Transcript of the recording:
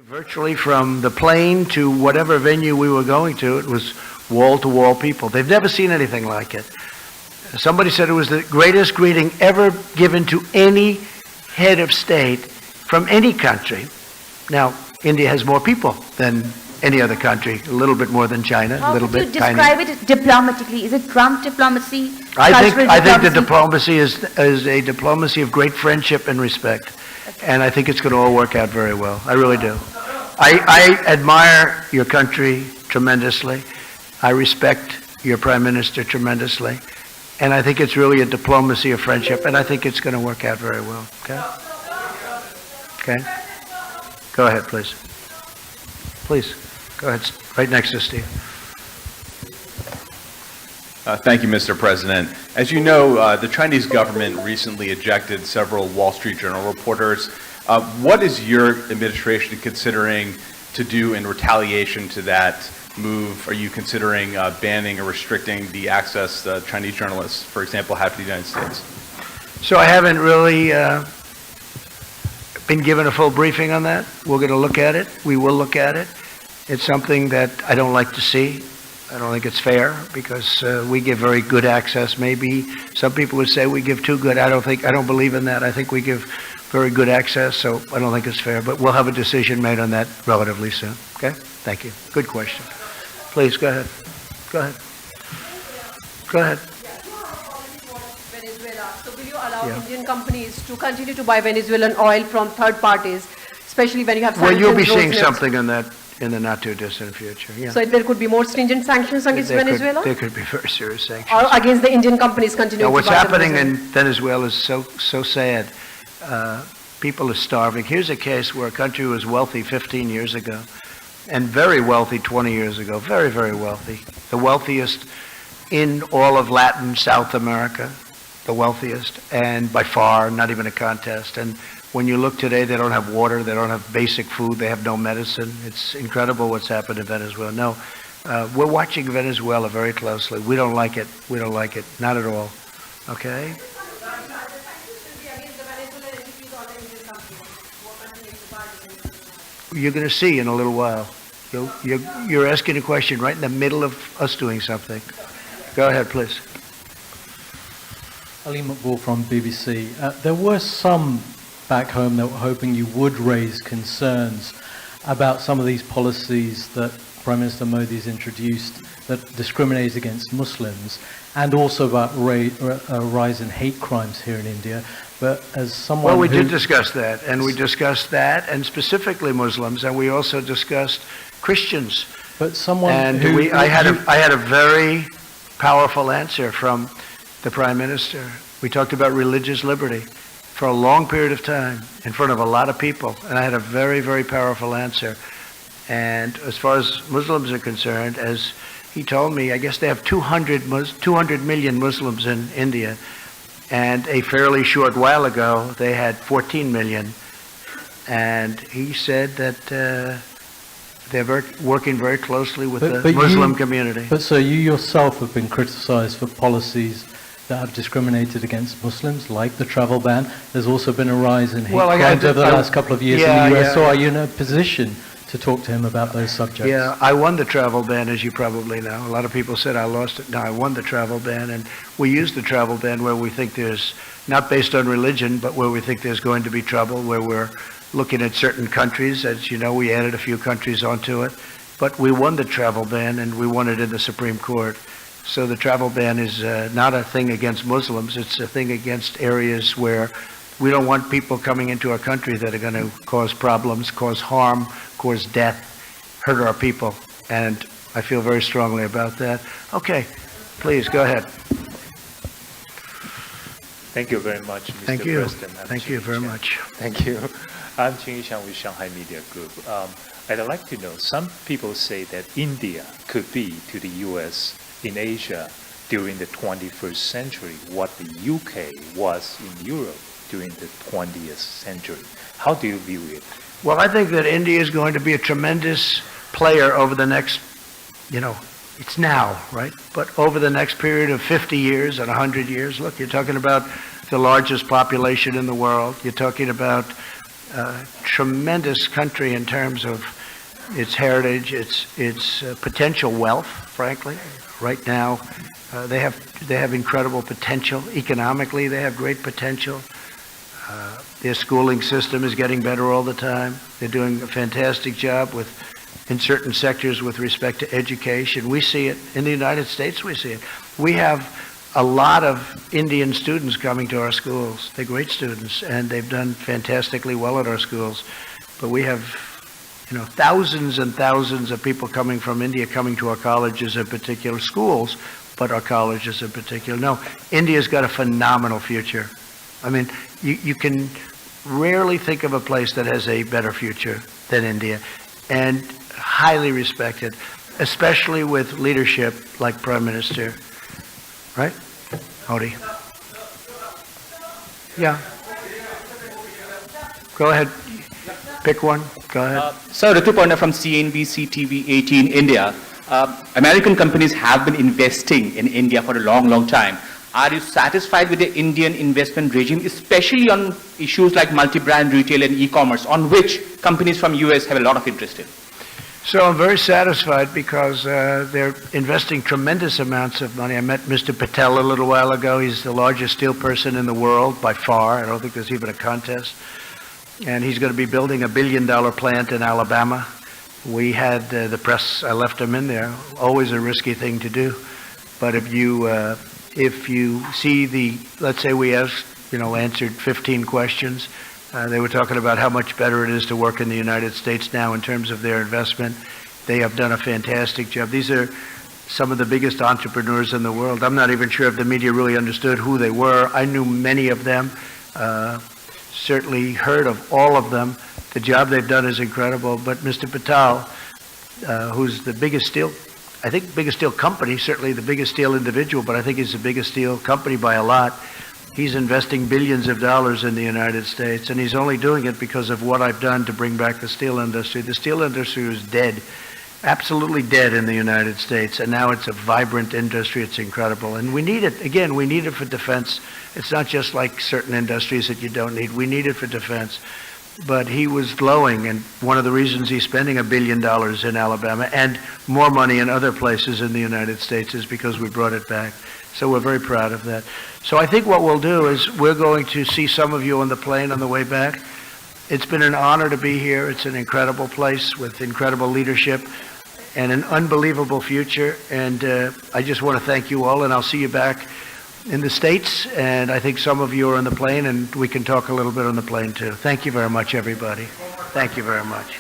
Virtually from the plane to whatever venue we were going to, it was wall-to-wall people. They've never seen anything like it. Somebody said it was the greatest greeting ever given to any head of state from any country. Now, India has more people than any other country, a little bit more than China, a little bit tiny. How would you describe it diplomatically? Is it Trump diplomacy? I think the diplomacy is a diplomacy of great friendship and respect. And I think it's going to all work out very well. I really do. I admire your country tremendously. I respect your Prime Minister tremendously. And I think it's really a diplomacy of friendship. And I think it's going to work out very well. Okay? Okay? Go ahead, please. Please. Go ahead. Right next to Steve. Thank you, Mr. President. As you know, the Chinese government recently ejected several Wall Street Journal reporters. What is your administration considering to do in retaliation to that move? Are you considering banning or restricting the access Chinese journalists, for example, have to the United States? So I haven't really been given a full briefing on that. We're going to look at it. We will look at it. It's something that I don't like to see. I don't think it's fair because we give very good access. Maybe some people would say we give too good. I don't believe in that. I think we give very good access, so I don't think it's fair. But we'll have a decision made on that relatively soon. Okay? Thank you. Good question. Please go ahead. Go ahead. Go ahead. Venezuela. So will you allow Indian companies to continue to buy Venezuelan oil from third parties, especially when you have sanctions? Well, you'll be seeing something on that in the not-too-distant future, yeah. So there could be more stringent sanctions against Venezuela? There could be very serious sanctions. Or against the Indian companies continuing to buy what's happening in Venezuela is so sad. People are starving. Here's a case where a country was wealthy 15 years ago and very wealthy 20 years ago, very, very wealthy. The wealthiest in all of Latin, South America, the wealthiest, and by far, not even a contest. And when you look today, they don't have water, they don't have basic food, they have no medicine. It's incredible what's happened in Venezuela. No, we're watching Venezuela very closely. We don't like it. We don't like it. Not at all. Okay? You're going to see in a little while. You're asking a question right in the middle of us doing something. Go ahead, please. Ali McBall from BBC. There were some back home that were hoping you would raise concerns about some of these policies that Prime Minister Modi has introduced that discriminate against Muslims, and also about a rise in hate crimes here in India. But as someone we did discuss that, and we discussed that, and specifically Muslims, and we also discussed Christians. But someone I had a very powerful answer from the Prime Minister. We talked about religious liberty for a long period of time in front of a lot of people, and I had a very, very powerful answer. And as far as Muslims are concerned, as he told me, I guess they have 200 million Muslims in India, and a fairly short while ago they had 14 million. And he said that they're working very closely with the Muslim community. But so you yourself have been criticized for policies that have discriminated against Muslims, like the travel ban. There's also been a rise in hate crimes over the last couple of years in the US. So are you in a position to talk to him about those subjects? Yeah, I won the travel ban, as you probably know. A lot of people said I lost it. No, I won the travel ban, and we use the travel ban where we think there's, not based on religion, but where we think there's going to be trouble, where we're looking at certain countries. As you know, we added a few countries onto it. But we won the travel ban, and we won it in the Supreme Court. So the travel ban is not a thing against Muslims. It's a thing against areas where we don't want people coming into our country that are going to cause problems, cause harm, cause death, hurt our people. And I feel very strongly about that. Okay, please, go ahead. Thank you very much, Mr. Thank you. President. Thank you very much. Thank you. I'm Qin Yishan with Shanghai Media Group. I'd like to know, some people say that India could be to the U.S. in Asia during the 21st century what the UK was in Europe during the 20th century. How do you view it? Well, I think that India is going to be a tremendous player over the next, it's now, right? But over the next period of 50 years and 100 years, look, you're talking about the largest population in the world. You're talking about tremendous country in terms of its heritage, its potential wealth, frankly. Right now, they have incredible potential. Economically, they have great potential. Their schooling system is getting better all the time. They're doing a fantastic job in certain sectors with respect to education. We see it. In the United States, we see it. We have a lot of Indian students coming to our schools. They're great students, and they've done fantastically well at our schools. But we have, thousands and thousands of people coming from India coming to our colleges in particular, schools, but our colleges in particular. No, India's got a phenomenal future. I mean, you can rarely think of a place that has a better future than India, and highly respected, especially with leadership like Prime Minister. Right? Howdy. Yeah. Go ahead. Pick one. Go ahead. Sir, Rituparna from CNBC TV 18 India. American companies have been investing in India for a long, long time. Are you satisfied with the Indian investment regime, especially on issues like multi-brand retail and e-commerce, on which companies from US have a lot of interest in? So I'm very satisfied because they're investing tremendous amounts of money. I met Mr. Patel a little while ago. He's the largest steel person in the world by far. I don't think there's even a contest. And he's going to be building $1 billion plant in Alabama. We had the press, I left him in there, always a risky thing to do. But if you see let's say we answered 15 questions, they were talking about how much better it is to work in the United States now in terms of their investment. They have done a fantastic job. These are some of the biggest entrepreneurs in the world. I'm not even sure if the media really understood who they were. I knew many of them, certainly heard of all of them. The job they've done is incredible. But Mr. Patel, who's the biggest steel company, certainly the biggest steel individual, but I think he's the biggest steel company by a lot. He's investing billions of dollars in the United States, and he's only doing it because of what I've done to bring back the steel industry. The steel industry was dead, absolutely dead in the United States, and now it's a vibrant industry. It's incredible. And we need it. Again, we need it for defense. It's not just like certain industries that you don't need. We need it for defense. But he was glowing, and one of the reasons he's spending $1 billion in Alabama and more money in other places in the United States is because we brought it back. So we're very proud of that. So I think what we'll do is we're going to see some of you on the plane on the way back. It's been an honor to be here. It's an incredible place with incredible leadership and an unbelievable future. And I just want to thank you all, and I'll see you back in the States. And I think some of you are on the plane, and we can talk a little bit on the plane too. Thank you very much, everybody. Thank you very much.